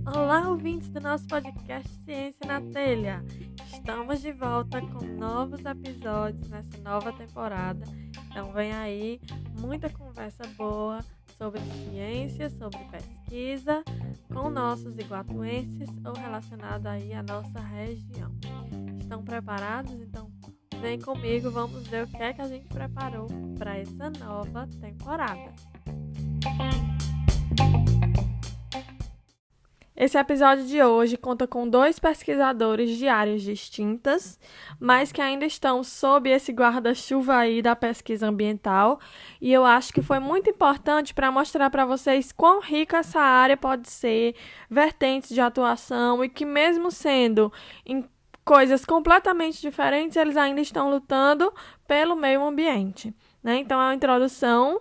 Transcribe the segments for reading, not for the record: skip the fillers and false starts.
Olá, ouvintes do nosso podcast Ciência na Telha. Estamos de volta com novos episódios nessa nova temporada. Então vem aí muita conversa boa sobre ciência, sobre pesquisa, com nossos iguatuenses ou relacionado aí à nossa região. Estão preparados? Então vem comigo, vamos ver o que é que a gente preparou para essa nova temporada. Esse episódio de hoje conta com 2 pesquisadores de áreas distintas, mas que ainda estão sob esse guarda-chuva aí da pesquisa ambiental, e eu acho que foi muito importante para mostrar para vocês quão rica essa área pode ser, vertentes de atuação, e que mesmo sendo em coisas completamente diferentes, eles ainda estão lutando pelo meio ambiente, né? Então é uma introdução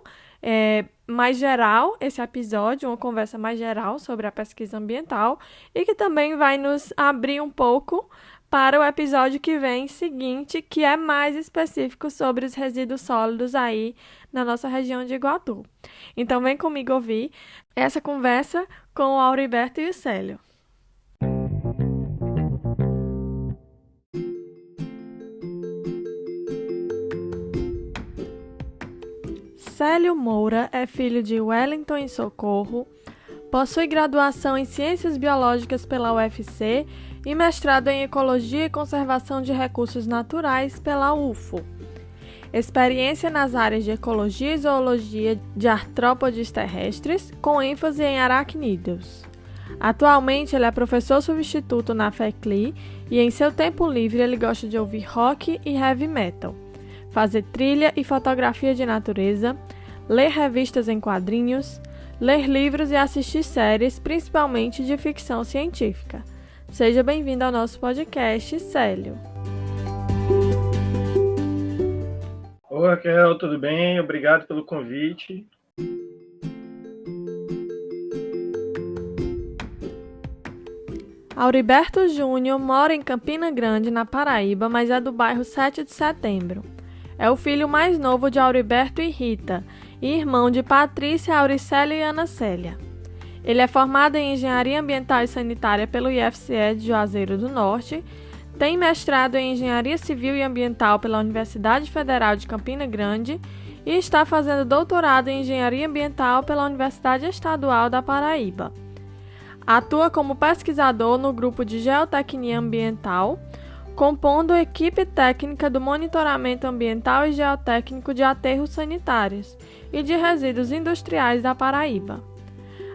mais geral, esse episódio, uma conversa mais geral sobre a pesquisa ambiental e que também vai nos abrir um pouco para o episódio que vem seguinte, que é mais específico sobre os resíduos sólidos aí na nossa região de Iguatu. Então vem comigo ouvir essa conversa com o Auriberto e o Célio. Célio Moura é filho de Wellington e Socorro, possui graduação em Ciências Biológicas pela UFC e mestrado em Ecologia e Conservação de Recursos Naturais pela UFO. Experiência nas áreas de Ecologia e Zoologia de artrópodes terrestres, com ênfase em aracnídeos. Atualmente, ele é professor substituto na FECLI e, em seu tempo livre, ele gosta de ouvir rock e heavy metal, fazer trilha e fotografia de natureza, ler revistas em quadrinhos, ler livros e assistir séries, principalmente de ficção científica. Seja bem-vindo ao nosso podcast, Célio. Oi, Raquel, tudo bem? Obrigado pelo convite. Auriberto Júnior mora em Campina Grande, na Paraíba, mas é do bairro 7 de Setembro. É o filho mais novo de Auriberto e Rita, e irmão de Patrícia, Auricélia e Ana Célia. Ele é formado em Engenharia Ambiental e Sanitária pelo IFCE de Juazeiro do Norte, tem mestrado em Engenharia Civil e Ambiental pela Universidade Federal de Campina Grande e está fazendo doutorado em Engenharia Ambiental pela Universidade Estadual da Paraíba. Atua como pesquisador no grupo de Geotecnia Ambiental, compondo a equipe técnica do monitoramento ambiental e geotécnico de aterros sanitários e de resíduos industriais da Paraíba.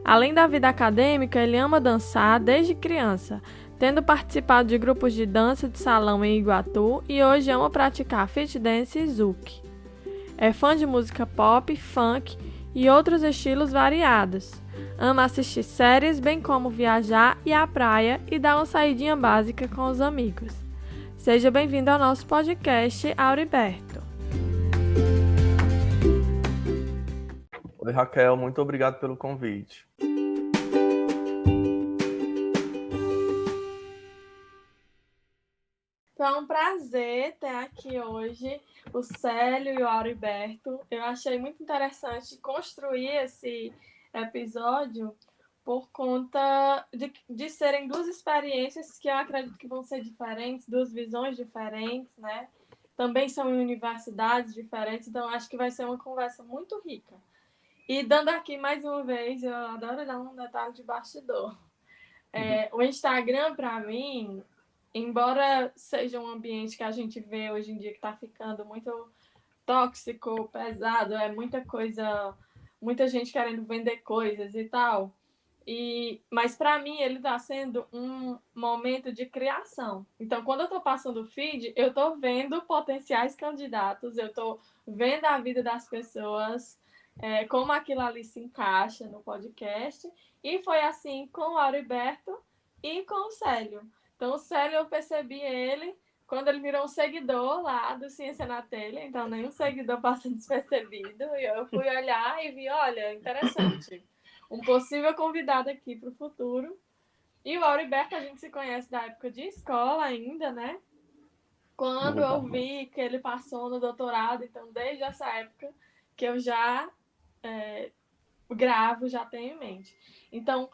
Além da vida acadêmica, ele ama dançar desde criança, tendo participado de grupos de dança de salão em Iguatu e hoje ama praticar fit dance e zouk. É fã de música pop, funk e outros estilos variados. Ama assistir séries, bem como viajar e à praia e dar uma saidinha básica com os amigos. Seja bem-vindo ao nosso podcast, Auriberto. Oi, Raquel, muito obrigado pelo convite. Então, é um prazer ter aqui hoje o Célio e o Auriberto. Eu achei muito interessante construir esse episódio por conta de serem 2 experiências que eu acredito que vão ser diferentes, 2 visões diferentes, né? Também são em universidades diferentes, então acho que vai ser uma conversa muito rica. E dando aqui mais uma vez, eu adoro dar um detalhe de bastidor. O Instagram, para mim, embora seja um ambiente que a gente vê hoje em dia que está ficando muito tóxico, pesado, é muita coisa, muita gente querendo vender coisas e tal, mas para mim ele está sendo um momento de criação. Então, quando eu estou passando o feed, eu estou vendo potenciais candidatos, eu estou vendo a vida das pessoas, como aquilo ali se encaixa no podcast, e foi assim com o Auriberto e com o Célio. Então, o Célio, eu percebi ele quando ele virou um seguidor lá do Ciência na Telha, então nenhum seguidor passa despercebido, e eu fui olhar e vi, olha, interessante, um possível convidado aqui para o futuro. E o Auriberto, a gente se conhece da época de escola ainda, né? Quando eu vi que ele passou no doutorado, então desde essa época que eu já gravo, já tenho em mente. Então,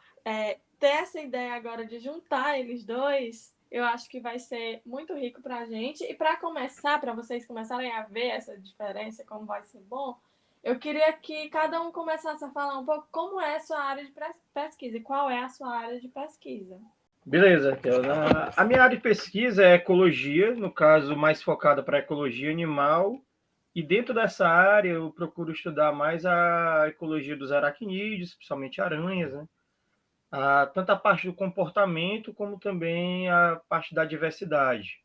ter essa ideia agora de juntar eles dois, eu acho que vai ser muito rico para a gente. E para começar, para vocês começarem a ver essa diferença, como vai ser bom, eu queria que cada um começasse a falar um pouco como é a sua área de pesquisa e qual é a sua área de pesquisa. Beleza, Raquel. A minha área de pesquisa é ecologia, no caso, mais focada para ecologia animal. E dentro dessa área, eu procuro estudar mais a ecologia dos aracnídeos, principalmente aranhas, né? Tanto a parte do comportamento, como também a parte da diversidade.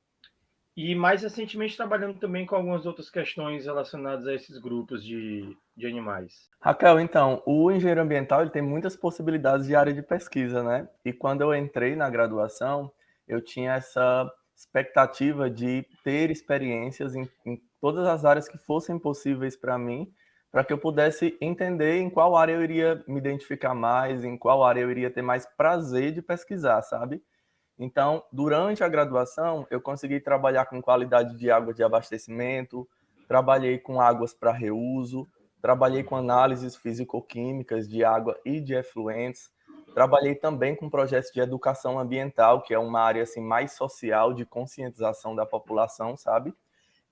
E mais recentemente trabalhando também com algumas outras questões relacionadas a esses grupos de animais. Raquel, então, o engenheiro ambiental ele tem muitas possibilidades de área de pesquisa, né? E quando eu entrei na graduação, eu tinha essa expectativa de ter experiências em todas as áreas que fossem possíveis para mim, para que eu pudesse entender em qual área eu iria me identificar mais, em qual área eu iria ter mais prazer de pesquisar, sabe? Então, durante a graduação, eu consegui trabalhar com qualidade de água de abastecimento, trabalhei com águas para reuso, trabalhei com análises físico-químicas de água e de efluentes, trabalhei também com projetos de educação ambiental, que é uma área assim mais social de conscientização da população, sabe?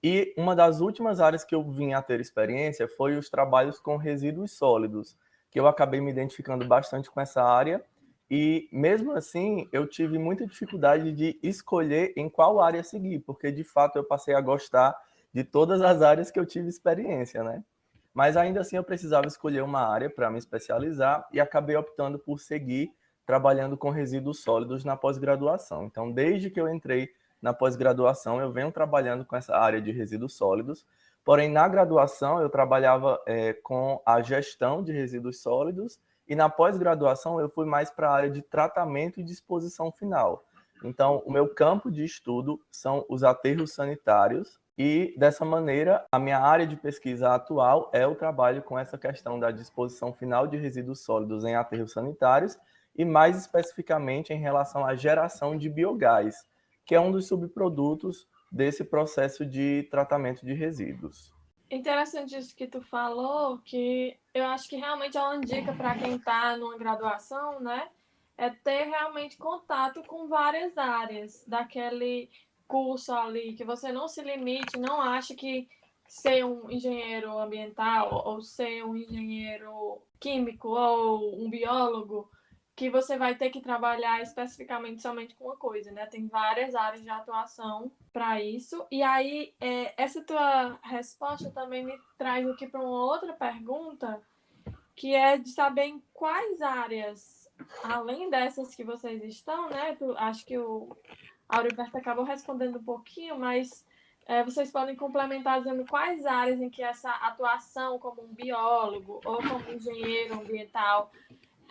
E uma das últimas áreas que eu vim a ter experiência foi os trabalhos com resíduos sólidos, que eu acabei me identificando bastante com essa área. E mesmo assim, eu tive muita dificuldade de escolher em qual área seguir, porque de fato eu passei a gostar de todas as áreas que eu tive experiência, né? Mas ainda assim eu precisava escolher uma área para me especializar e acabei optando por seguir trabalhando com resíduos sólidos na pós-graduação. Então, desde que eu entrei na pós-graduação, eu venho trabalhando com essa área de resíduos sólidos. Porém, na graduação, eu trabalhava com a gestão de resíduos sólidos e na pós-graduação eu fui mais para a área de tratamento e disposição final. Então, o meu campo de estudo são os aterros sanitários e, dessa maneira, a minha área de pesquisa atual é o trabalho com essa questão da disposição final de resíduos sólidos em aterros sanitários e, mais especificamente, em relação à geração de biogás, que é um dos subprodutos desse processo de tratamento de resíduos. Interessante isso que tu falou, que eu acho que realmente é uma dica para quem está numa graduação, né? É ter realmente contato com várias áreas daquele curso ali, que você não se limite, não ache que ser um engenheiro ambiental ou ser um engenheiro químico ou um biólogo que você vai ter que trabalhar especificamente somente com uma coisa, né? Tem várias áreas de atuação para isso. E aí, essa tua resposta também me traz aqui para uma outra pergunta, que é de saber em quais áreas, além dessas que vocês estão, né? Acho que o Auriberto acabou respondendo um pouquinho, mas vocês podem complementar dizendo quais áreas em que essa atuação como um biólogo ou como engenheiro ambiental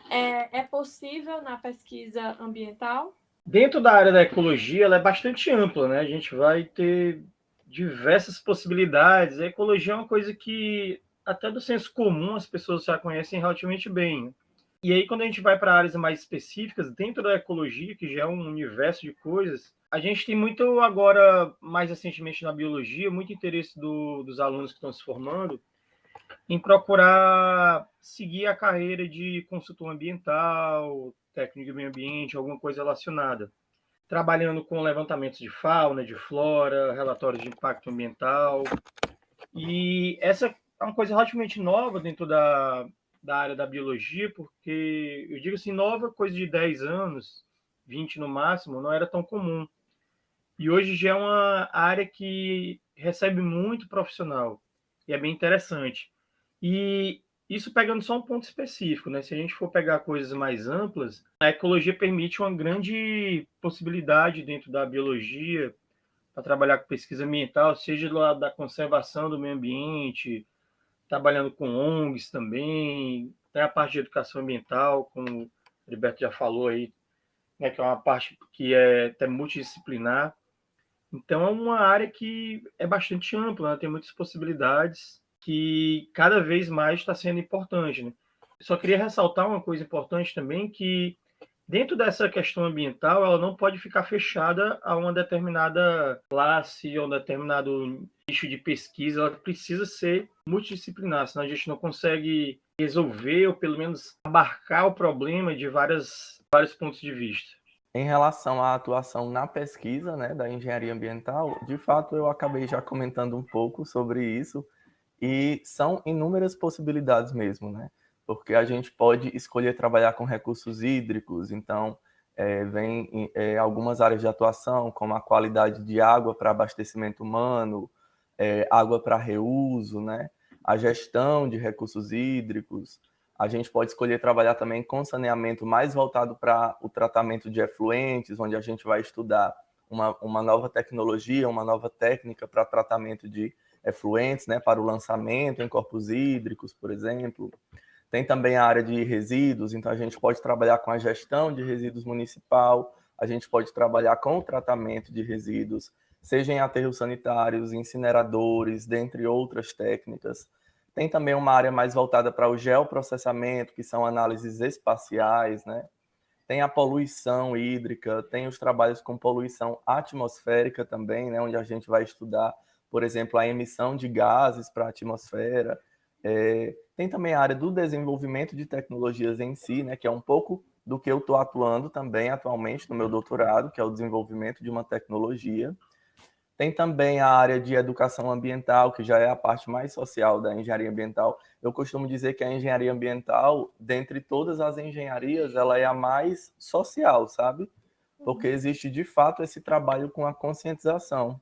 é possível na pesquisa ambiental? Dentro da área da ecologia, ela é bastante ampla, né? A gente vai ter diversas possibilidades. A ecologia é uma coisa que, até do senso comum, as pessoas já conhecem relativamente bem. E aí, quando a gente vai para áreas mais específicas, dentro da ecologia, que já é um universo de coisas, a gente tem muito agora, mais recentemente na biologia, muito interesse dos alunos que estão se formando em procurar seguir a carreira de consultor ambiental, técnico de meio ambiente, alguma coisa relacionada, trabalhando com levantamentos de fauna, de flora, relatórios de impacto ambiental. E essa é uma coisa relativamente nova dentro da área da biologia, porque eu digo assim, nova, coisa de 10 anos, 20 no máximo, não era tão comum. E hoje já é uma área que recebe muito profissional, e é bem interessante. E isso pegando só um ponto específico, né? Se a gente for pegar coisas mais amplas, a ecologia permite uma grande possibilidade dentro da biologia para trabalhar com pesquisa ambiental, seja lá da conservação do meio ambiente, trabalhando com ONGs também, tem a parte de educação ambiental, como o Heriberto já falou aí, né, que é uma parte que é até multidisciplinar. Então, é uma área que é bastante ampla, né? Tem muitas possibilidades que cada vez mais está sendo importante. Né? Só queria ressaltar uma coisa importante também, que dentro dessa questão ambiental, ela não pode ficar fechada a uma determinada classe ou um determinado nicho de pesquisa, ela precisa ser multidisciplinar, senão a gente não consegue resolver ou pelo menos abarcar o problema de vários pontos de vista. Em relação à atuação na pesquisa, né, da engenharia ambiental, de fato eu acabei já comentando um pouco sobre isso, e são inúmeras possibilidades mesmo, né? Porque a gente pode escolher trabalhar com recursos hídricos, então vem algumas áreas de atuação, como a qualidade de água para abastecimento humano, água para reuso, né? A gestão de recursos hídricos. A gente pode escolher trabalhar também com saneamento mais voltado para o tratamento de efluentes, onde a gente vai estudar uma nova tecnologia, uma nova técnica para tratamento de efluentes, né, para o lançamento em corpos hídricos, por exemplo. Tem também a área de resíduos, então a gente pode trabalhar com a gestão de resíduos municipal, a gente pode trabalhar com o tratamento de resíduos, seja em aterros sanitários, incineradores, dentre outras técnicas. Tem também uma área mais voltada para o geoprocessamento, que são análises espaciais, né? Tem a poluição hídrica, tem os trabalhos com poluição atmosférica também, né? Onde a gente vai estudar, por exemplo, a emissão de gases para a atmosfera. Tem também a área do desenvolvimento de tecnologias em si, né? Que é um pouco do que eu estou atuando também atualmente no meu doutorado, que é o desenvolvimento de uma tecnologia. Tem também a área de educação ambiental, que já é a parte mais social da engenharia ambiental. Eu costumo dizer que a engenharia ambiental, dentre todas as engenharias, ela é a mais social, sabe? Porque existe, de fato, esse trabalho com a conscientização.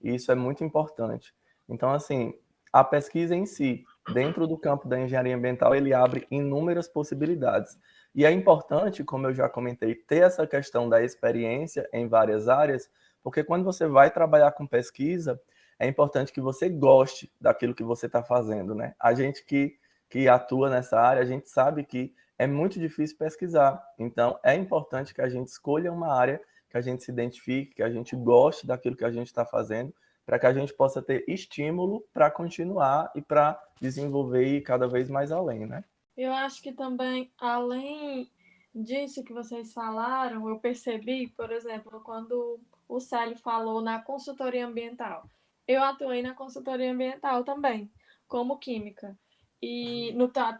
E isso é muito importante. Então, assim, a pesquisa em si, dentro do campo da engenharia ambiental, ele abre inúmeras possibilidades. E é importante, como eu já comentei, ter essa questão da experiência em várias áreas, porque quando você vai trabalhar com pesquisa, é importante que você goste daquilo que você está fazendo, né? A gente que atua nessa área, a gente sabe que é muito difícil pesquisar. Então, é importante que a gente escolha uma área que a gente se identifique, que a gente goste daquilo que a gente está fazendo, para que a gente possa ter estímulo para continuar e para desenvolver e ir cada vez mais além, né? Eu acho que também, além disso que vocês falaram, eu percebi, por exemplo, quando o Célio falou na consultoria ambiental. Eu atuei na consultoria ambiental também, como química. E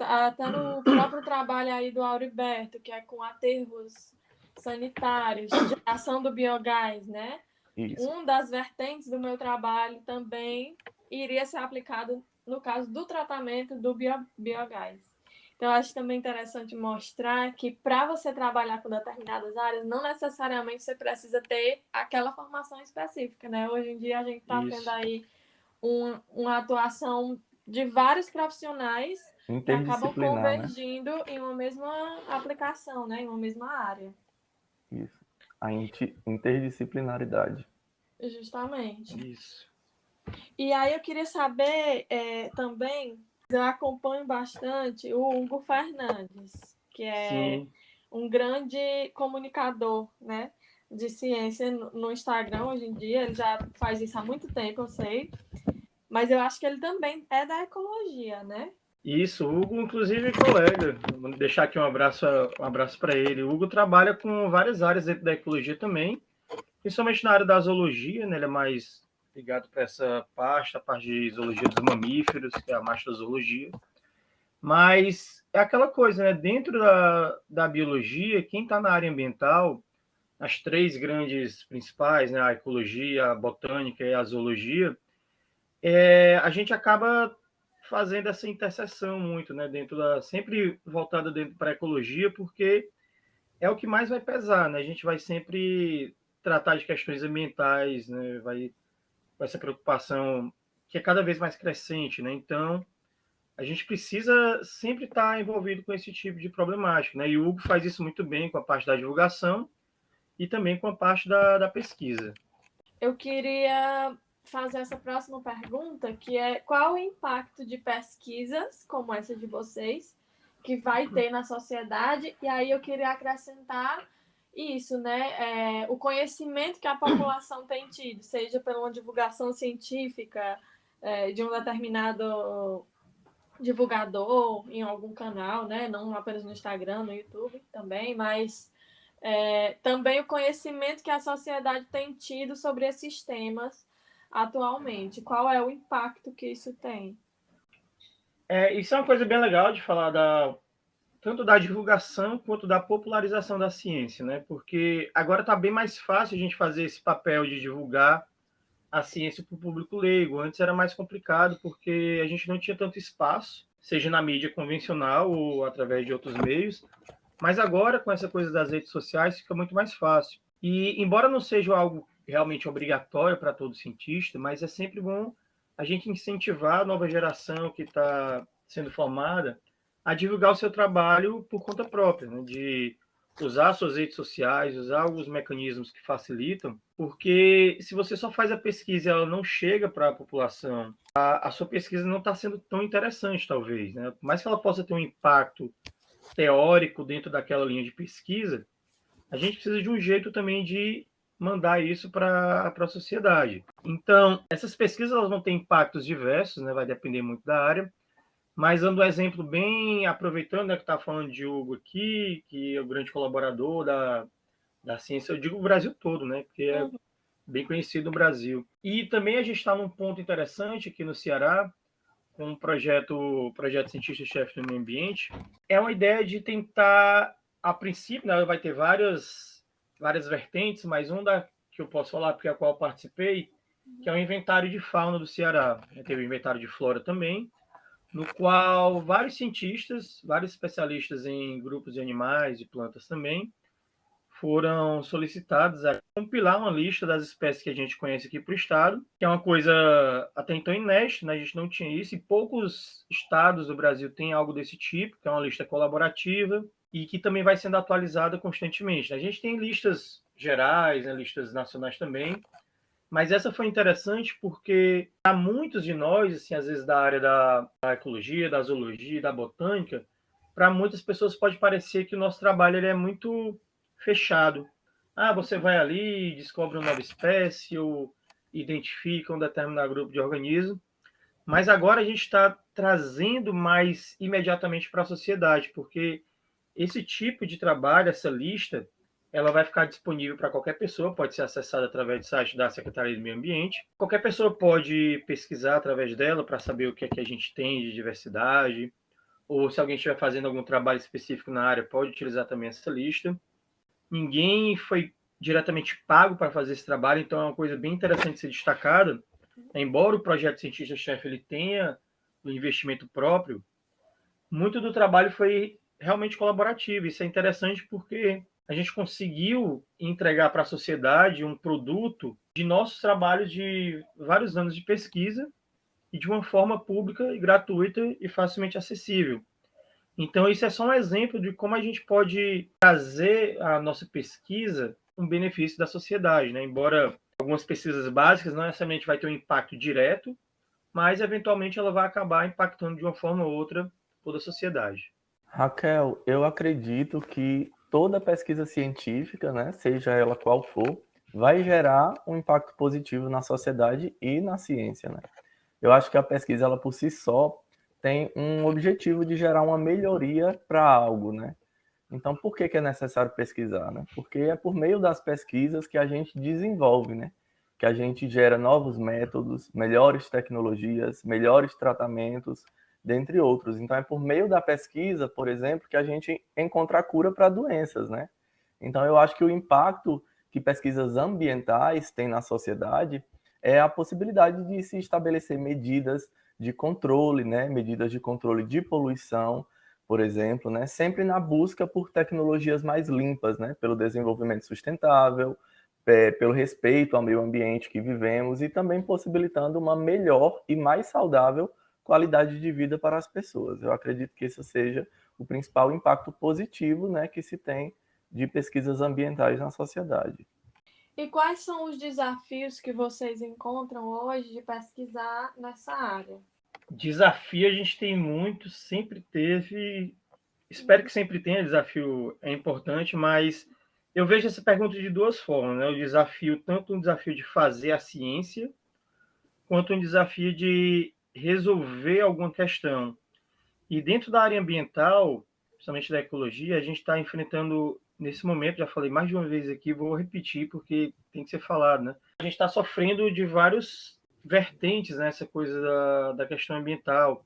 até no próprio trabalho aí do Auriberto, que é com aterros sanitários, geração do biogás, né? Isso. Um das vertentes do meu trabalho também iria ser aplicado no caso do tratamento do biogás. Então, eu acho também interessante mostrar que para você trabalhar com determinadas áreas, não necessariamente você precisa ter aquela formação específica, né? Hoje em dia a gente está tendo aí uma atuação de vários profissionais que acabam Interdisciplinar, né? convergindo em uma mesma aplicação, né? Em uma mesma área. Isso. A interdisciplinaridade. Justamente. Isso. E aí eu queria saber também, eu acompanho bastante o Hugo Fernandes, que é Sim. um grande comunicador, né, de ciência no Instagram hoje em dia. Ele já faz isso há muito tempo, eu sei. Mas eu acho que ele também é da ecologia, né? Isso, o Hugo, inclusive, é colega. Vou deixar aqui um abraço para ele. O Hugo trabalha com várias áreas dentro da ecologia também, principalmente na área da zoologia, né? Ele é mais ligado para essa parte, a parte de zoologia dos mamíferos, que é a mastozoologia. Mas é aquela coisa, né? Dentro da biologia, quem está na área ambiental, as três grandes principais, né? A ecologia, a botânica e a zoologia, a gente acaba fazendo essa interseção muito, né? Sempre voltada dentro para a ecologia, porque é o que mais vai pesar, né? A gente vai sempre tratar de questões ambientais, né? Vai essa preocupação que é cada vez mais crescente, né? Então, a gente precisa sempre estar envolvido com esse tipo de problemática, né? E o Hugo faz isso muito bem com a parte da divulgação e também com a parte da pesquisa. Eu queria fazer essa próxima pergunta, que é qual o impacto de pesquisas como essa de vocês que vai ter na sociedade? E aí eu queria acrescentar isso, né? O conhecimento que a população tem tido, seja por uma divulgação científica de um determinado divulgador em algum canal, né? Não apenas no Instagram, no YouTube também, mas também o conhecimento que a sociedade tem tido sobre esses temas atualmente. Qual é o impacto que isso tem? Isso é uma coisa bem legal de falar tanto da divulgação quanto da popularização da ciência, né? Porque agora está bem mais fácil a gente fazer esse papel de divulgar a ciência para o público leigo. Antes era mais complicado porque a gente não tinha tanto espaço, seja na mídia convencional ou através de outros meios, mas agora, com essa coisa das redes sociais, fica muito mais fácil. E, embora não seja algo realmente obrigatório para todo cientista, mas é sempre bom a gente incentivar a nova geração que está sendo formada a divulgar o seu trabalho por conta própria, né? De usar suas redes sociais, usar alguns mecanismos que facilitam, porque se você só faz a pesquisa e ela não chega para a população, a sua pesquisa não está sendo tão interessante, talvez, né? Por mais que ela possa ter um impacto teórico dentro daquela linha de pesquisa, a gente precisa de um jeito também de mandar isso para a sociedade. Então, essas pesquisas elas vão ter impactos diversos, né? Vai depender muito da área, mas dando um exemplo bem, aproveitando, né, que está falando de Hugo aqui, que é o grande colaborador da ciência, eu digo o Brasil todo, né? Porque é bem conhecido no Brasil. E também a gente está num ponto interessante aqui no Ceará, com o projeto Cientista-Chefe do Meio Ambiente, é uma ideia de tentar, a princípio, né, vai ter várias vertentes, mas que eu posso falar, porque a qual eu participei, que é o inventário de fauna do Ceará. Teve o inventário de flora também, no qual vários cientistas, vários especialistas em grupos de animais e plantas também, foram solicitados a compilar uma lista das espécies que a gente conhece aqui para o estado, que é uma coisa até então inédita, né? A gente não tinha isso, e poucos estados do Brasil têm algo desse tipo, que é uma lista colaborativa, e que também vai sendo atualizada constantemente. A gente tem listas gerais, né, listas nacionais também, mas essa foi interessante porque para muitos de nós, assim, às vezes da área da ecologia, da zoologia, da botânica, para muitas pessoas pode parecer que o nosso trabalho ele é muito fechado. Ah, você vai ali, descobre uma nova espécie ou identifica um determinado grupo de organismo, mas agora a gente está trazendo mais imediatamente para a sociedade, porque esse tipo de trabalho, essa lista, ela vai ficar disponível para qualquer pessoa, pode ser acessada através do site da Secretaria do Meio Ambiente. Qualquer pessoa pode pesquisar através dela para saber o que é que a gente tem de diversidade, ou se alguém estiver fazendo algum trabalho específico na área, pode utilizar também essa lista. Ninguém foi diretamente pago para fazer esse trabalho, então é uma coisa bem interessante de ser destacada. Embora o projeto Cientista-Chefe ele tenha um investimento próprio, muito do trabalho foi realmente colaborativo. Isso é interessante porque a gente conseguiu entregar para a sociedade um produto de nossos trabalhos de vários anos de pesquisa e de uma forma pública e gratuita e facilmente acessível. Então, isso é só um exemplo de como a gente pode trazer a nossa pesquisa um benefício da sociedade, né? Embora algumas pesquisas básicas não necessariamente vai ter um impacto direto, mas eventualmente ela vai acabar impactando de uma forma ou outra toda a sociedade. Raquel, eu acredito que toda pesquisa científica, né, seja ela qual for, vai gerar um impacto positivo na sociedade e na ciência, né? Eu acho que a pesquisa, ela por si só, tem um objetivo de gerar uma melhoria para algo, né? Então, por que é necessário pesquisar, né? Porque é por meio das pesquisas que a gente desenvolve, né? Que a gente gera novos métodos, melhores tecnologias, melhores tratamentos, dentre outros. Então, é por meio da pesquisa, por exemplo, que a gente encontra a cura para doenças, né? Então, eu acho que o impacto que pesquisas ambientais têm na sociedade é a possibilidade de se estabelecer medidas de controle, né? Medidas de controle de poluição, por exemplo, né? Sempre na busca por tecnologias mais limpas, né? Pelo desenvolvimento sustentável, pelo respeito ao meio ambiente que vivemos e também possibilitando uma melhor e mais saudável qualidade de vida para as pessoas. Eu acredito que esse seja o principal impacto positivo, né, que se tem de pesquisas ambientais na sociedade. E quais são os desafios que vocês encontram hoje de pesquisar nessa área? Desafio a gente tem muito, sempre teve, espero que sempre tenha, desafio é importante, mas eu vejo essa pergunta de duas formas, né? O desafio, tanto um desafio de fazer a ciência, quanto um desafio de resolver alguma questão. E dentro da área ambiental, principalmente da ecologia, a gente está enfrentando nesse momento, já falei mais de uma vez aqui, vou repetir porque tem que ser falado, né? A gente está sofrendo de vários vertentes nessa coisa da questão ambiental,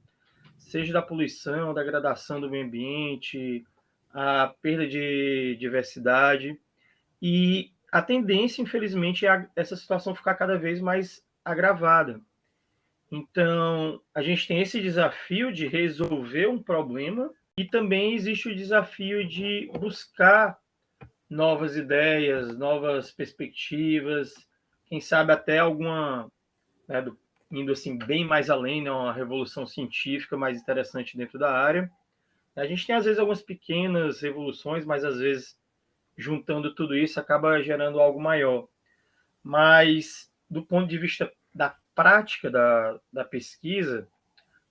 seja da poluição, da degradação do meio ambiente, a perda de diversidade, e a tendência, infelizmente, é essa situação ficar cada vez mais agravada. Então, a gente tem esse desafio de resolver um problema e também existe o desafio de buscar novas ideias, novas perspectivas, quem sabe até alguma, né, indo assim bem mais além, né, uma revolução científica mais interessante dentro da área. A gente tem às vezes algumas pequenas revoluções, mas às vezes juntando tudo isso acaba gerando algo maior. Mas do ponto de vista da prática da pesquisa,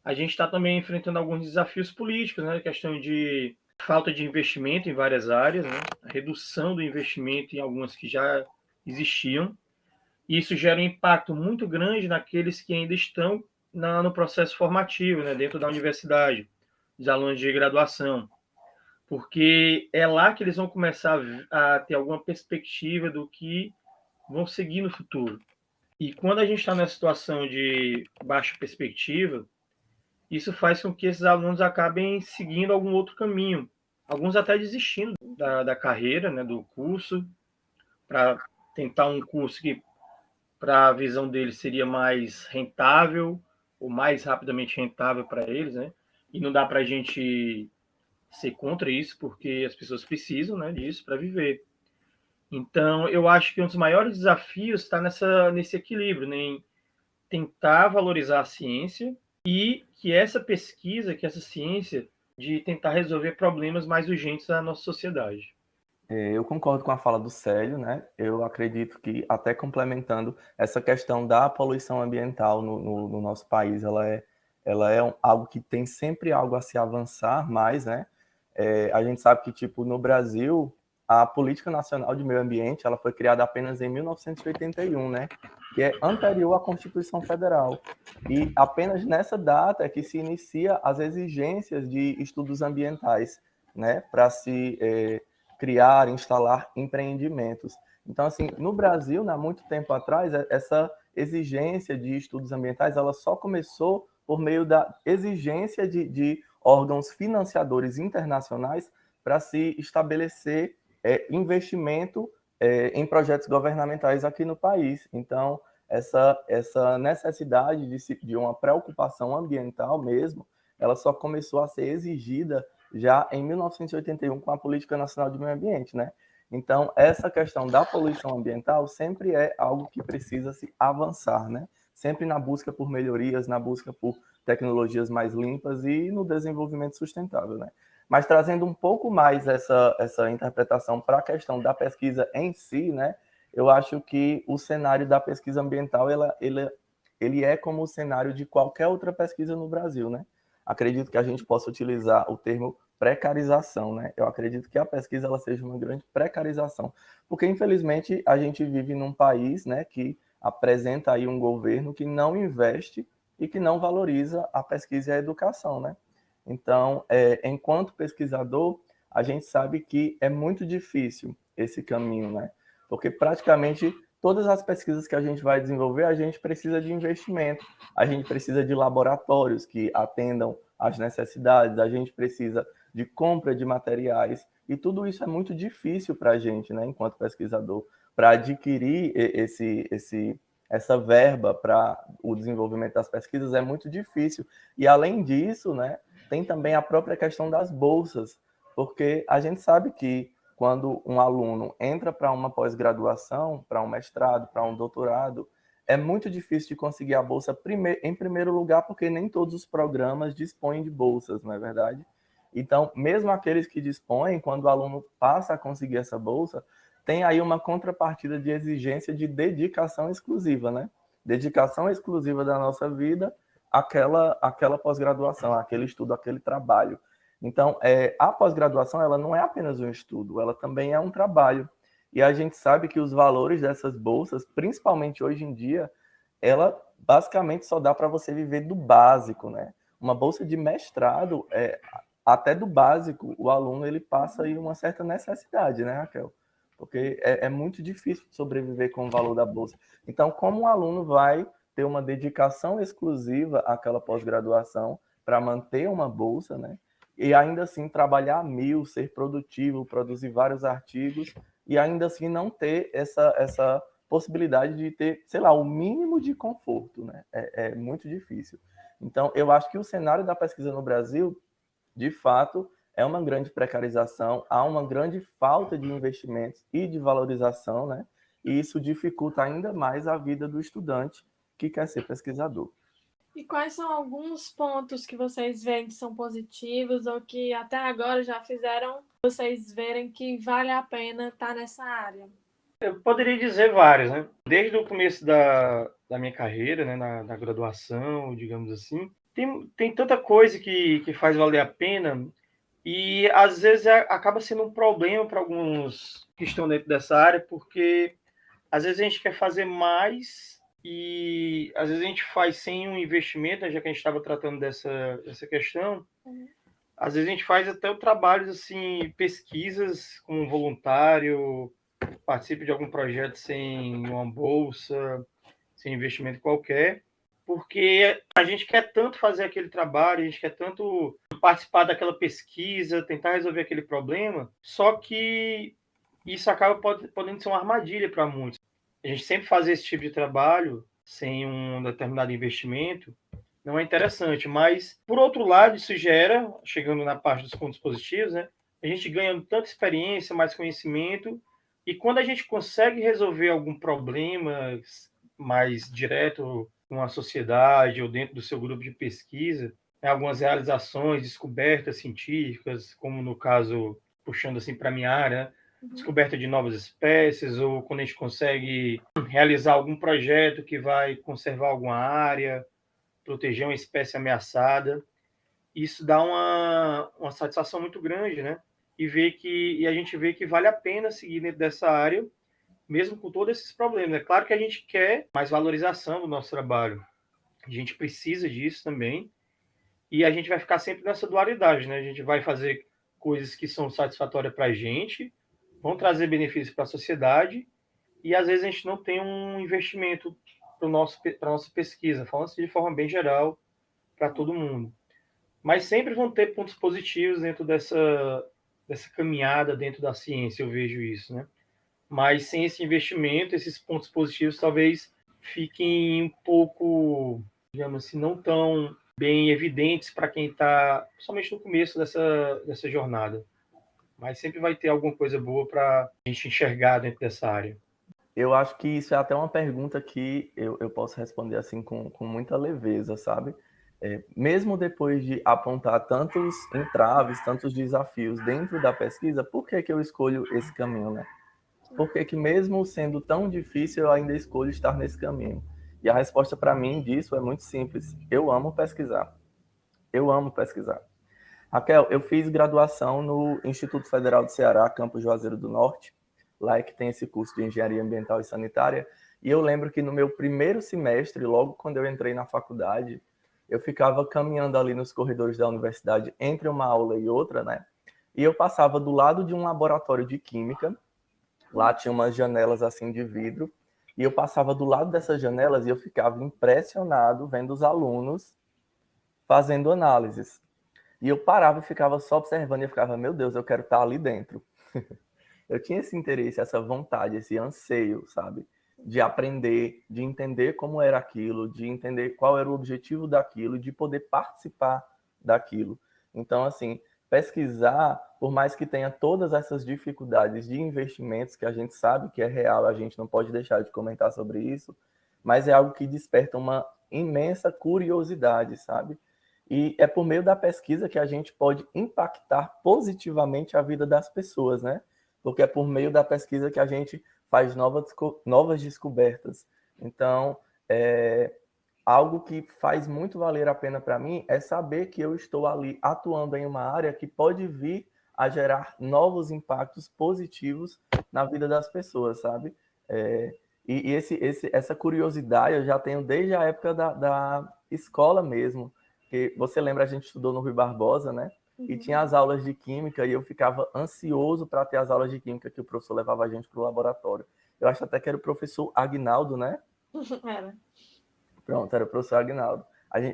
a gente está também enfrentando alguns desafios políticos, né? A questão de falta de investimento em várias áreas, né? A redução do investimento em algumas que já existiam. E isso gera um impacto muito grande naqueles que ainda estão no processo formativo, né? Dentro da universidade, os alunos de graduação. Porque é lá que eles vão começar a ter alguma perspectiva do que vão seguir no futuro. E quando a gente está nessa situação de baixa perspectiva, isso faz com que esses alunos acabem seguindo algum outro caminho. Alguns até desistindo da carreira, né, do curso, para tentar um curso que, para a visão deles, seria mais rentável, ou mais rapidamente rentável para eles, né? E não dá para a gente ser contra isso, porque as pessoas precisam, né, disso para viver. Então, eu acho que um dos maiores desafios está nesse equilíbrio, né, em tentar valorizar a ciência e que essa pesquisa, que essa ciência, de tentar resolver problemas mais urgentes da nossa sociedade. Eu concordo com a fala do Célio, né? Eu acredito que, até complementando, essa questão da poluição ambiental no nosso país, ela é algo que tem sempre algo a se avançar mais, né? A gente sabe que, tipo, no Brasil, a Política Nacional de Meio Ambiente, ela foi criada apenas em 1981, né? Que é anterior à Constituição Federal. E apenas nessa data é que se inicia as exigências de estudos ambientais, né? Para se criar, instalar empreendimentos. Então, assim, no Brasil, há muito tempo atrás, essa exigência de estudos ambientais, ela só começou por meio da exigência de órgãos financiadores internacionais para se estabelecer investimento em projetos governamentais aqui no país. Então, essa necessidade de uma preocupação ambiental mesmo, ela só começou a ser exigida já em 1981 com a Política Nacional de Meio Ambiente, né? Então, essa questão da poluição ambiental sempre é algo que precisa se avançar, né? Sempre na busca por melhorias, na busca por tecnologias mais limpas e no desenvolvimento sustentável, né? Mas trazendo um pouco mais essa interpretação para a questão da pesquisa em si, né? Eu acho que o cenário da pesquisa ambiental, ele é como o cenário de qualquer outra pesquisa no Brasil, né? Acredito que a gente possa utilizar o termo precarização, né? Eu acredito que a pesquisa ela seja uma grande precarização, porque infelizmente a gente vive num país, né, que apresenta aí um governo que não investe e que não valoriza a pesquisa e a educação, né? Então, enquanto pesquisador, a gente sabe que é muito difícil esse caminho, né? Porque praticamente todas as pesquisas que a gente vai desenvolver, a gente precisa de investimento, a gente precisa de laboratórios que atendam às necessidades, a gente precisa de compra de materiais, e tudo isso é muito difícil para a gente, né, enquanto pesquisador, para adquirir essa verba para o desenvolvimento das pesquisas é muito difícil. E além disso, né, tem também a própria questão das bolsas, porque a gente sabe que quando um aluno entra para uma pós-graduação, para um mestrado, para um doutorado, é muito difícil de conseguir a bolsa em primeiro lugar, porque nem todos os programas dispõem de bolsas, não é verdade? Então, mesmo aqueles que dispõem, quando o aluno passa a conseguir essa bolsa, tem aí uma contrapartida de exigência de dedicação exclusiva, né? Dedicação exclusiva da nossa vida àquela pós-graduação, aquele estudo, aquele trabalho. Então, a pós-graduação ela não é apenas um estudo, ela também é um trabalho. E a gente sabe que os valores dessas bolsas, principalmente hoje em dia, ela basicamente só dá para você viver do básico, né? Uma bolsa de mestrado, até do básico, o aluno ele passa aí uma certa necessidade, né, Raquel? Porque é muito difícil sobreviver com o valor da bolsa. Então, como o aluno vai ter uma dedicação exclusiva àquela pós-graduação para manter uma bolsa, né? E ainda assim trabalhar 1000, ser produtivo, produzir vários artigos e ainda assim não ter essa possibilidade de ter, sei lá, o mínimo de conforto, né? É muito difícil. Então, eu acho que o cenário da pesquisa no Brasil, de fato, é uma grande precarização, há uma grande falta de investimentos e de valorização, né? E isso dificulta ainda mais a vida do estudante que quer ser pesquisador. E quais são alguns pontos que vocês veem que são positivos ou que até agora já fizeram vocês verem que vale a pena estar nessa área? Eu poderia dizer vários, né? Desde o começo da minha carreira, né, na graduação, digamos assim, tem tanta coisa que faz valer a pena e às vezes acaba sendo um problema para alguns que estão dentro dessa área, porque às vezes a gente quer fazer mais e às vezes a gente faz sem um investimento, né, já que a gente estava tratando dessa questão. Às vezes a gente faz até o trabalho, assim, pesquisas como voluntário, participe de algum projeto sem uma bolsa, sem investimento qualquer, porque a gente quer tanto fazer aquele trabalho, a gente quer tanto participar daquela pesquisa, tentar resolver aquele problema, só que isso acaba podendo ser uma armadilha para muitos. A gente sempre fazer esse tipo de trabalho sem um determinado investimento não é interessante, mas por outro lado isso gera, chegando na parte dos pontos positivos, né, a gente ganha tanta experiência, mais conhecimento, e quando a gente consegue resolver algum problema mais direto com a sociedade ou dentro do seu grupo de pesquisa, né, algumas realizações, descobertas científicas, como no caso, puxando assim para a minha área, descoberta de novas espécies, ou quando a gente consegue realizar algum projeto que vai conservar alguma área, proteger uma espécie ameaçada, isso dá uma satisfação muito grande, né? E a gente vê que vale a pena seguir dentro dessa área, mesmo com todos esses problemas. É claro que a gente quer mais valorização do nosso trabalho, a gente precisa disso também, e a gente vai ficar sempre nessa dualidade, né? A gente vai fazer coisas que são satisfatórias para a gente, vão trazer benefícios para a sociedade, e às vezes a gente não tem um investimento para a nossa pesquisa, falando assim de forma bem geral para todo mundo. Mas sempre vão ter pontos positivos dentro dessa caminhada dentro da ciência, eu vejo isso, né? Mas sem esse investimento, esses pontos positivos talvez fiquem um pouco, digamos assim, não tão bem evidentes para quem está, somente no começo dessa jornada. Mas sempre vai ter alguma coisa boa para a gente enxergar dentro dessa área. Eu acho que isso é até uma pergunta que eu posso responder assim com muita leveza, sabe? Mesmo depois de apontar tantos entraves, tantos desafios dentro da pesquisa, por que eu escolho esse caminho, né? Por que mesmo sendo tão difícil, eu ainda escolho estar nesse caminho? E a resposta para mim disso é muito simples. Eu amo pesquisar. Eu amo pesquisar. Raquel, eu fiz graduação no Instituto Federal do Ceará, campus Juazeiro do Norte, lá é que tem esse curso de Engenharia Ambiental e Sanitária, e eu lembro que no meu primeiro semestre, logo quando eu entrei na faculdade, eu ficava caminhando ali nos corredores da universidade, entre uma aula e outra, né? E eu passava do lado de um laboratório de química, lá tinha umas janelas assim de vidro, e eu passava do lado dessas janelas e eu ficava impressionado vendo os alunos fazendo análises. E eu parava e ficava só observando e eu ficava, meu Deus, eu quero estar ali dentro. Eu tinha esse interesse, essa vontade, esse anseio, sabe? De aprender, de entender como era aquilo, de entender qual era o objetivo daquilo, de poder participar daquilo. Então, assim, pesquisar, por mais que tenha todas essas dificuldades de investimentos, que a gente sabe que é real, a gente não pode deixar de comentar sobre isso, mas é algo que desperta uma imensa curiosidade, sabe? E é por meio da pesquisa que a gente pode impactar positivamente a vida das pessoas, né? Porque é por meio da pesquisa que a gente faz novas descobertas. Então, algo que faz muito valer a pena para mim é saber que eu estou ali atuando em uma área que pode vir a gerar novos impactos positivos na vida das pessoas, sabe? E essa curiosidade eu já tenho desde a época da escola mesmo. Que você lembra, a gente estudou no Rui Barbosa, né? e tinha as aulas de química e eu ficava ansioso para ter as aulas de química que o professor levava a gente para o laboratório. Eu acho até que era o professor Agnaldo, né? Era. Pronto, era o professor Agnaldo.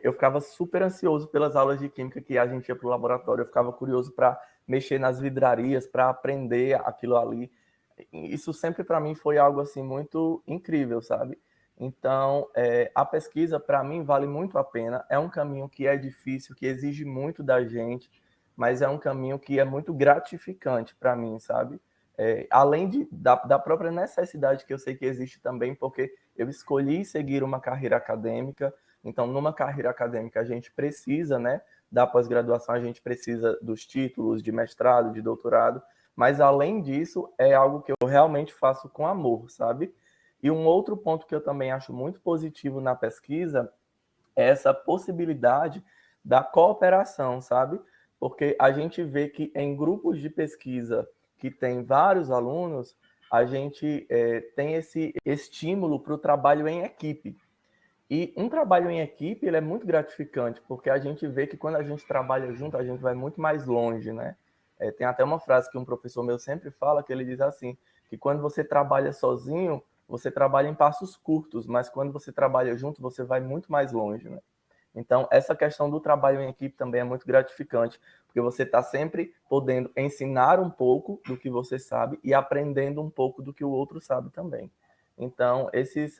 Eu ficava super ansioso pelas aulas de química que a gente ia para o laboratório. Eu ficava curioso para mexer nas vidrarias, para aprender aquilo ali. Isso sempre para mim foi algo assim muito incrível, sabe? Então, a pesquisa para mim vale muito a pena. É um caminho que é difícil, que exige muito da gente, mas é um caminho que é muito gratificante para mim, sabe? Além da própria necessidade que eu sei que existe também, porque eu escolhi seguir uma carreira acadêmica. Então, numa carreira acadêmica, a gente precisa, né, da pós-graduação, a gente precisa dos títulos de mestrado, de doutorado, mas além disso, é algo que eu realmente faço com amor, sabe? E um outro ponto que eu também acho muito positivo na pesquisa é essa possibilidade da cooperação, sabe? Porque a gente vê que em grupos de pesquisa que tem vários alunos, a gente tem esse estímulo para o trabalho em equipe. E um trabalho em equipe, ele é muito gratificante, porque a gente vê que quando a gente trabalha junto, a gente vai muito mais longe, né? Tem até uma frase que um professor meu sempre fala, que ele diz assim, que quando você trabalha sozinho, você trabalha em passos curtos, mas quando você trabalha junto, você vai muito mais longe, né? Então, essa questão do trabalho em equipe também é muito gratificante, porque você está sempre podendo ensinar um pouco do que você sabe e aprendendo um pouco do que o outro sabe também. Então,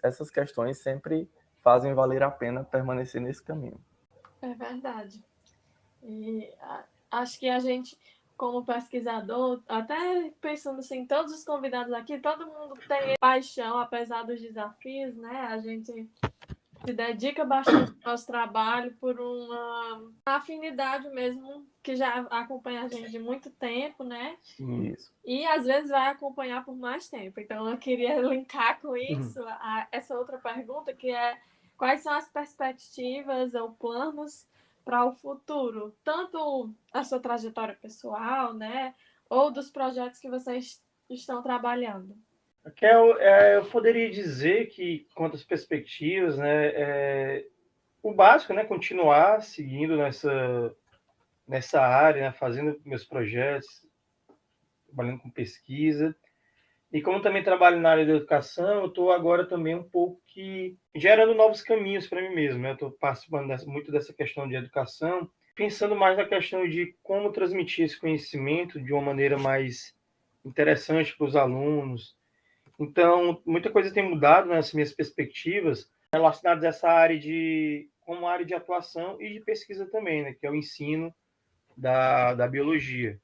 essas questões sempre fazem valer a pena permanecer nesse caminho. É verdade. E acho que a gente, como pesquisador, até pensando assim, todos os convidados aqui, todo mundo tem paixão, apesar dos desafios, né? A gente se dedica bastante ao nosso trabalho por uma afinidade mesmo, que já acompanha a gente de muito tempo, né? Isso. E às vezes vai acompanhar por mais tempo. Então eu queria linkar com isso essa outra pergunta, que é quais são as perspectivas ou planos para o futuro, tanto a sua trajetória pessoal, né, ou dos projetos que vocês estão trabalhando. Raquel, eu poderia dizer que, quanto às perspectivas, né, o básico, né, continuar seguindo nessa área, né, fazendo meus projetos, trabalhando com pesquisa. E como também trabalho na área da educação, eu estou agora também um pouco que gerando novos caminhos para mim mesmo. Né? Estou participando muito dessa questão de educação, pensando mais na questão de como transmitir esse conhecimento de uma maneira mais interessante para os alunos. Então, muita coisa tem mudado nessas minhas perspectivas relacionadas a essa área como área de atuação e de pesquisa também, né? Que é o ensino da biologia.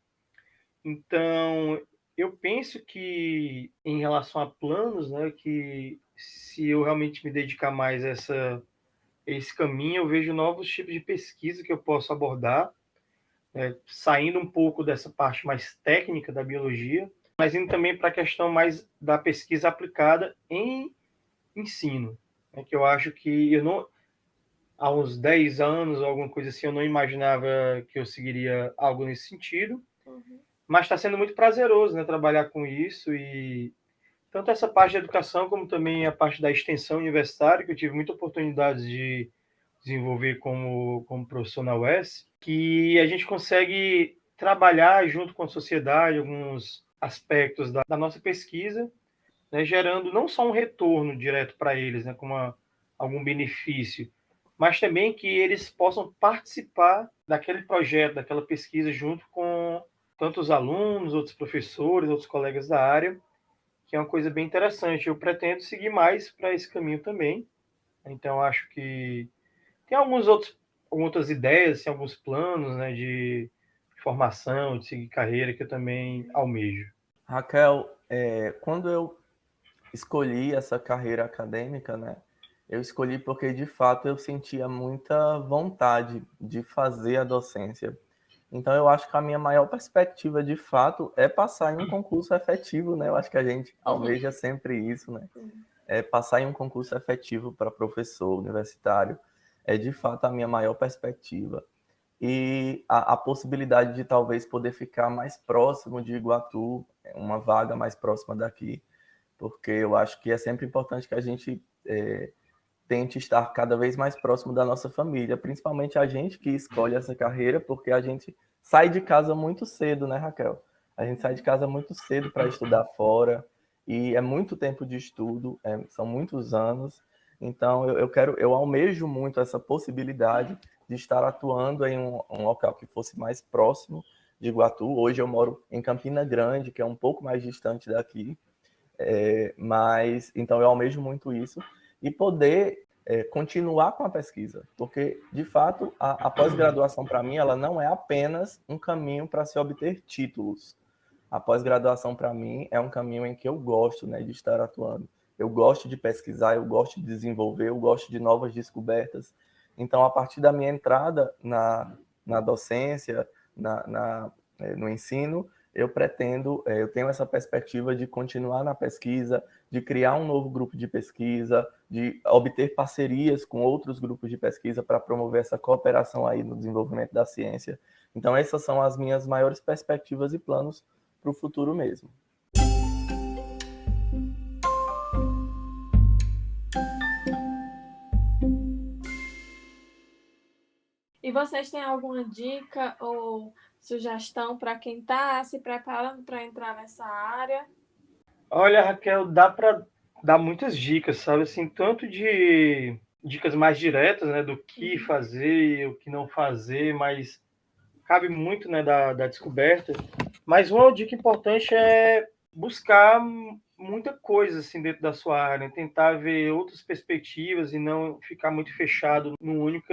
Então, eu penso que, em relação a planos, né, que se eu realmente me dedicar mais a esse caminho, eu vejo novos tipos de pesquisa que eu posso abordar, saindo um pouco dessa parte mais técnica da biologia, mas indo também para a questão mais da pesquisa aplicada em ensino, né, que eu acho que há uns 10 anos, ou alguma coisa assim, eu não imaginava que eu seguiria algo nesse sentido, mas está sendo muito prazeroso, né, trabalhar com isso, e tanto essa parte de educação como também a parte da extensão universitária, que eu tive muita oportunidade de desenvolver como professor na UES, que a gente consegue trabalhar junto com a sociedade alguns aspectos da nossa pesquisa, né, gerando não só um retorno direto para eles, né, como algum benefício, mas também que eles possam participar daquele projeto, daquela pesquisa, junto com tantos alunos, outros professores, outros colegas da área, que é uma coisa bem interessante. Eu pretendo seguir mais para esse caminho também. Então, acho que tem algumas outras ideias, assim, alguns planos, né, de formação, de seguir carreira, que eu também almejo. Raquel, quando eu escolhi essa carreira acadêmica, né, eu escolhi porque, de fato, eu sentia muita vontade de fazer a docência. Então, eu acho que a minha maior perspectiva, de fato, é passar em um concurso efetivo, né? Eu acho que a gente almeja sempre isso, né? É passar em um concurso efetivo para professor universitário. É, de fato, a minha maior perspectiva. E a possibilidade de talvez poder ficar mais próximo de Iguatu, uma vaga mais próxima daqui, porque eu acho que é sempre importante que a gente tente estar cada vez mais próximo da nossa família, principalmente a gente que escolhe essa carreira, porque a gente sai de casa muito cedo, né, Raquel? A gente sai de casa muito cedo para estudar fora, e é muito tempo de estudo, são muitos anos. Então, eu almejo muito essa possibilidade de estar atuando em um local que fosse mais próximo de Iguatu. Hoje eu moro em Campina Grande, que é um pouco mais distante daqui, mas então eu almejo muito isso e poder continuar com a pesquisa, porque de fato a pós-graduação para mim ela não é apenas um caminho para se obter títulos. A pós-graduação para mim é um caminho em que eu gosto, né, de estar atuando. Eu gosto de pesquisar, eu gosto de desenvolver, eu gosto de novas descobertas. Então, a partir da minha entrada na docência, no ensino, eu tenho essa perspectiva de continuar na pesquisa, de criar um novo grupo de pesquisa, de obter parcerias com outros grupos de pesquisa para promover essa cooperação aí no desenvolvimento da ciência. Então, essas são as minhas maiores perspectivas e planos para o futuro mesmo. E vocês têm alguma dica ou sugestão para quem está se preparando para entrar nessa área? Olha, Raquel, dá para dar muitas dicas, sabe? Assim, tanto de dicas mais diretas, né, do que fazer, o que não fazer, mas cabe muito, né, da descoberta. Mas uma dica importante é buscar muita coisa assim dentro da sua área, tentar ver outras perspectivas e não ficar muito fechado num único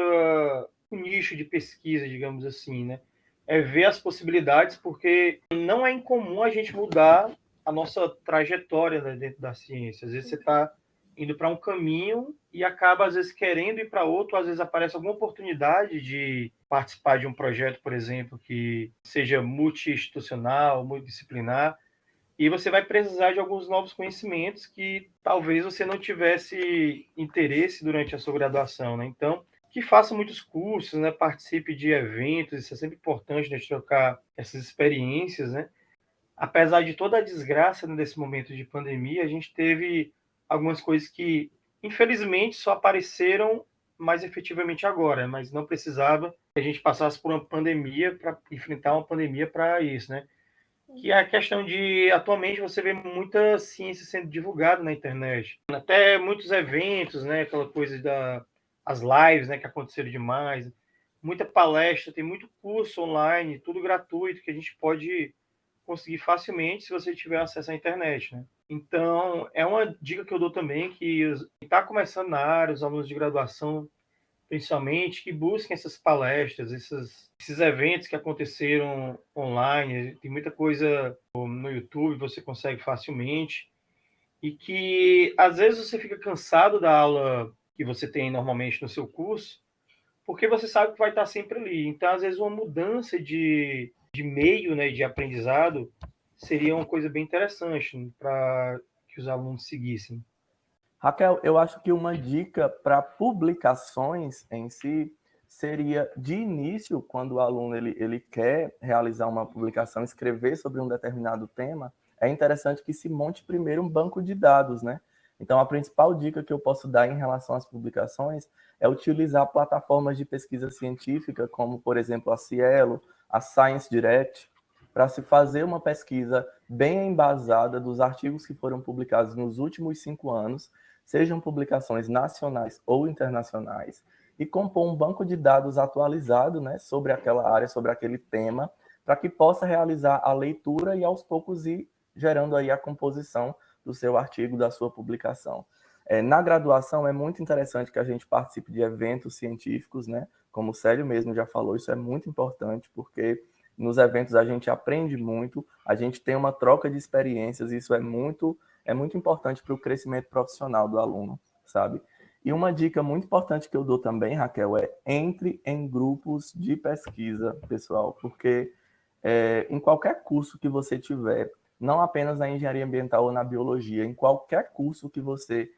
nicho de pesquisa, digamos assim, né? É ver as possibilidades, porque não é incomum a gente mudar a nossa trajetória, né, dentro da ciência. Às vezes você está indo para um caminho e acaba, às vezes, querendo ir para outro, às vezes aparece alguma oportunidade de participar de um projeto, por exemplo, que seja multi-institucional, multidisciplinar, e você vai precisar de alguns novos conhecimentos que talvez você não tivesse interesse durante a sua graduação, né? Então, que faça muitos cursos, né? Participe de eventos, isso é sempre importante, né? Trocar essas experiências, né? Apesar de toda a desgraça, né, desse momento de pandemia, a gente teve algumas coisas que, infelizmente, só apareceram mais efetivamente agora, mas não precisava que a gente passasse por uma pandemia para enfrentar uma pandemia para isso, né? Que é a questão de, atualmente, você vê muita ciência sendo divulgada na internet. Até muitos eventos, né? Aquela coisa as lives, né? Que aconteceram demais. Muita palestra, tem muito curso online, tudo gratuito, que a gente pode conseguir facilmente se você tiver acesso à internet, né? Então, é uma dica que eu dou também, que está começando na área, os alunos de graduação, principalmente, que busquem essas palestras, esses eventos que aconteceram online, tem muita coisa no YouTube, você consegue facilmente, e que às vezes você fica cansado da aula que você tem normalmente no seu curso, porque você sabe que vai estar sempre ali. Então, às vezes, uma mudança de meio, né, de aprendizado seria uma coisa bem interessante, né, para que os alunos seguissem. Raquel, eu acho que uma dica para publicações em si seria, de início, quando o aluno ele quer realizar uma publicação, escrever sobre um determinado tema, é interessante que se monte primeiro um banco de dados, né? Então, a principal dica que eu posso dar em relação às publicações é utilizar plataformas de pesquisa científica, como, por exemplo, a Cielo, a Science Direct, para se fazer uma pesquisa bem embasada dos artigos que foram publicados nos últimos 5 anos, sejam publicações nacionais ou internacionais, e compor um banco de dados atualizado, né, sobre aquela área, sobre aquele tema, para que possa realizar a leitura e, aos poucos, ir gerando aí a composição do seu artigo, da sua publicação. Na graduação, é muito interessante que a gente participe de eventos científicos, né? Como o Célio mesmo já falou, isso é muito importante, porque nos eventos a gente aprende muito, a gente tem uma troca de experiências, e isso é muito importante para o crescimento profissional do aluno, sabe? E uma dica muito importante que eu dou também, Raquel, é entre em grupos de pesquisa, pessoal, porque em qualquer curso que você tiver, não apenas na engenharia ambiental ou na biologia, em qualquer curso que você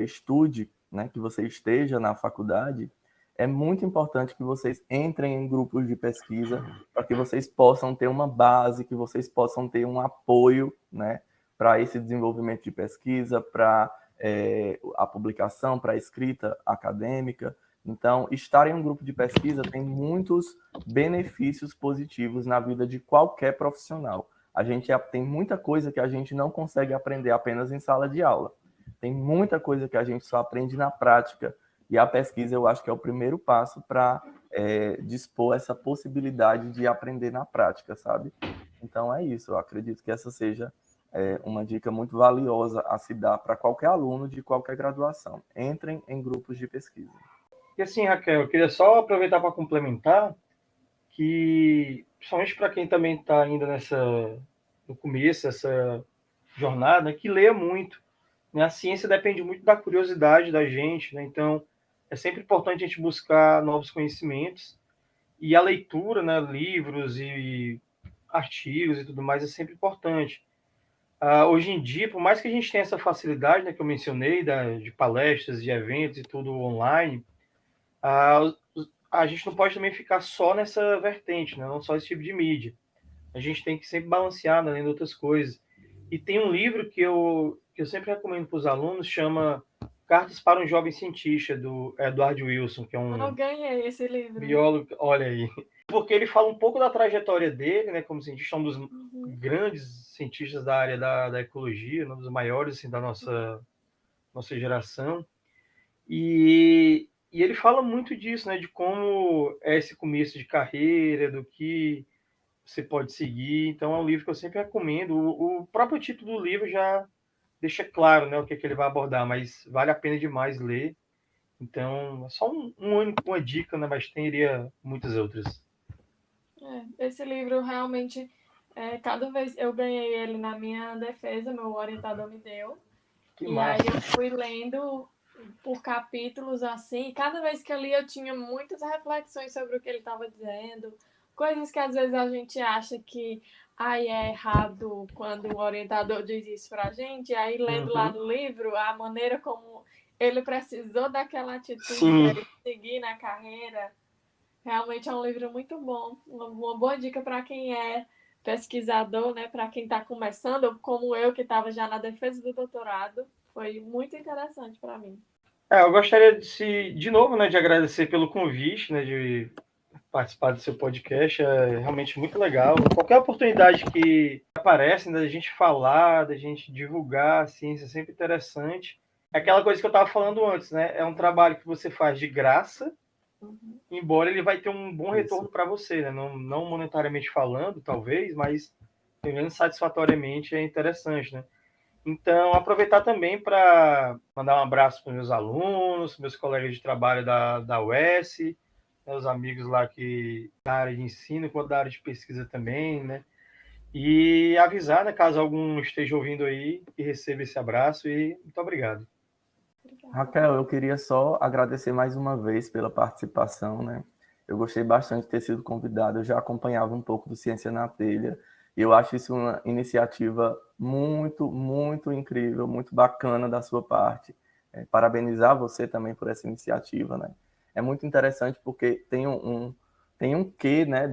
estude, né, que você esteja na faculdade, é muito importante que vocês entrem em grupos de pesquisa para que vocês possam ter uma base, que vocês possam ter um apoio, né, para esse desenvolvimento de pesquisa, para a publicação, para a escrita acadêmica. Então, estar em um grupo de pesquisa tem muitos benefícios positivos na vida de qualquer profissional. A gente tem muita coisa que a gente não consegue aprender apenas em sala de aula. Tem muita coisa que a gente só aprende na prática. E a pesquisa, eu acho que é o primeiro passo para dispor essa possibilidade de aprender na prática, sabe? Então, é isso. Eu acredito que essa seja uma dica muito valiosa a se dar para qualquer aluno de qualquer graduação. Entrem em grupos de pesquisa. E assim, Raquel, eu queria só aproveitar para complementar que, principalmente para quem também está ainda no começo dessa jornada, que leia muito. Né? A ciência depende muito da curiosidade da gente, né? Então é sempre importante a gente buscar novos conhecimentos, e a leitura, né, livros e artigos e tudo mais é sempre importante. Hoje em dia, por mais que a gente tenha essa facilidade, né, que eu mencionei, de palestras, de eventos e tudo online, a gente não pode também ficar só nessa vertente, né? Não só esse tipo de mídia. A gente tem que sempre balancear, né, além de outras coisas. E tem um livro que eu sempre recomendo para os alunos, chama Cartas para um Jovem Cientista, do Edward Wilson, que é Eu um ganhei esse livro. biólogo, olha aí. Porque ele fala um pouco da trajetória dele, né, como cientista, um dos grandes cientistas da área da ecologia, um dos maiores assim, da nossa geração. E ele fala muito disso, né, de como é esse começo de carreira, do que você pode seguir. Então é um livro que eu sempre recomendo. O próprio título do livro já deixa claro, né, o que ele vai abordar, mas vale a pena demais ler. Então, é só uma dica, né, mas teria muitas outras. Esse livro realmente, cada vez eu ganhei ele na minha defesa, meu orientador me deu. Que e massa. Aí eu fui lendo por capítulos assim, e cada vez que eu li eu tinha muitas reflexões sobre o que ele estava dizendo, coisas que às vezes a gente acha que é errado quando o orientador diz isso pra gente, e aí lendo lá no livro a maneira como ele precisou daquela atitude para ele seguir na carreira. Realmente é um livro muito bom, uma boa dica para quem é pesquisador, né? Para quem está começando, como eu que estava já na defesa do doutorado, foi muito interessante para mim. Eu gostaria de novo, né, de agradecer pelo convite, né, de participar do seu podcast. É realmente muito legal. Qualquer oportunidade que aparece, né, da gente falar, da gente divulgar a ciência, é sempre interessante. É aquela coisa que eu estava falando antes, né? É um trabalho que você faz de graça, embora ele vai ter um bom retorno para você, né? Não monetariamente falando, talvez, mas pelo menos satisfatoriamente é interessante, né? Então, aproveitar também para mandar um abraço para os meus alunos, meus colegas de trabalho da UES, meus amigos lá da área de ensino, quanto da área de pesquisa também, né? E avisar, né, caso algum esteja ouvindo aí, que receba esse abraço e muito obrigado. Raquel, eu queria só agradecer mais uma vez pela participação, né? Eu gostei bastante de ter sido convidado, eu já acompanhava um pouco do Ciência na Telha, e eu acho isso uma iniciativa muito, muito incrível, muito bacana da sua parte. Parabenizar você também por essa iniciativa, né? É muito interessante porque tem um quê, né,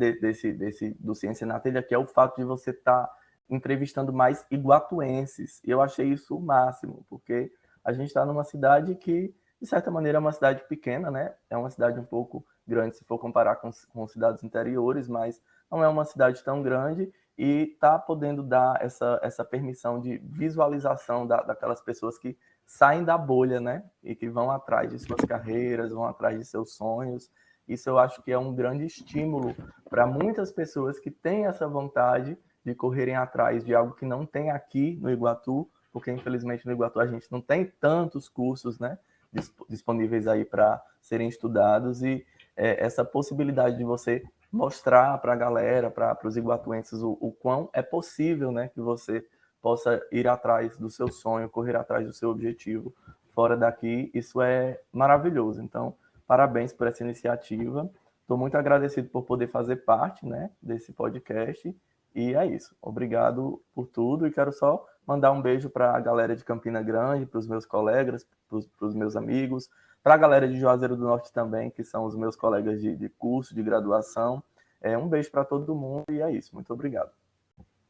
do Ciência na Telha, que é o fato de você estar entrevistando mais iguatuenses, e eu achei isso o máximo, porque a gente está numa cidade que, de certa maneira, é uma cidade pequena, né? É uma cidade um pouco grande se for comparar com cidades interiores, mas não é uma cidade tão grande e está podendo dar essa permissão de visualização daquelas pessoas que saem da bolha, né? E que vão atrás de suas carreiras, vão atrás de seus sonhos. Isso eu acho que é um grande estímulo para muitas pessoas que têm essa vontade de correrem atrás de algo que não tem aqui no Iguatu, porque infelizmente no Iguatu a gente não tem tantos cursos, né, disponíveis aí para serem estudados, e essa possibilidade de você mostrar para a galera, para os iguatuenses, o quão é possível, né, que você possa ir atrás do seu sonho, correr atrás do seu objetivo fora daqui, isso é maravilhoso. Então, parabéns por essa iniciativa. Estou muito agradecido por poder fazer parte, né, desse podcast. E é isso. Obrigado por tudo e quero só mandar um beijo para a galera de Campina Grande, para os meus colegas, para os meus amigos, para a galera de Juazeiro do Norte também, que são os meus colegas de curso, de graduação. Um beijo para todo mundo e é isso. Muito obrigado.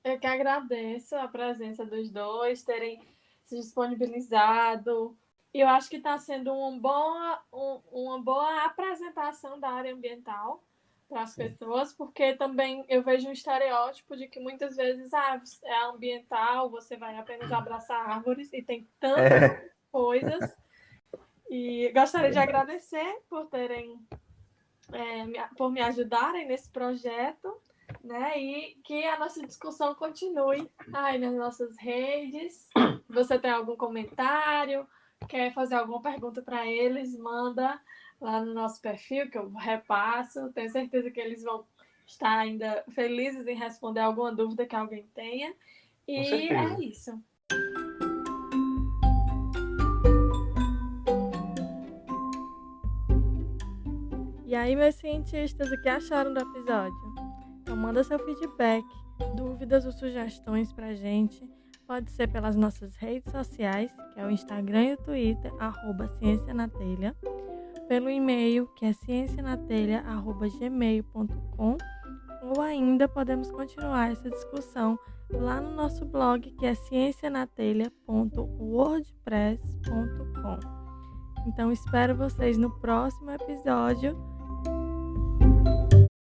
Eu que agradeço a presença dos dois, terem se disponibilizado E eu acho que está sendo uma boa apresentação da área ambiental para as pessoas, porque também eu vejo um estereótipo de que muitas vezes é ambiental, você vai apenas abraçar árvores, e tem tantas coisas. E gostaria de agradecer por por me ajudarem nesse projeto, né? E que a nossa discussão continue aí nas nossas redes. Você tem algum comentário, quer fazer alguma pergunta para eles, manda lá no nosso perfil, que eu repasso. Tenho certeza que eles vão estar ainda felizes em responder alguma dúvida que alguém tenha. E é isso. E aí, meus cientistas, o que acharam do episódio? Então manda seu feedback, dúvidas ou sugestões pra gente. Pode ser pelas nossas redes sociais, que é o Instagram e o Twitter, @ciencianatelha, pelo e-mail, que é ciencianatelha@gmail.com, ou ainda podemos continuar essa discussão lá no nosso blog, que é ciencianatelha.wordpress.com. Então espero vocês no próximo episódio.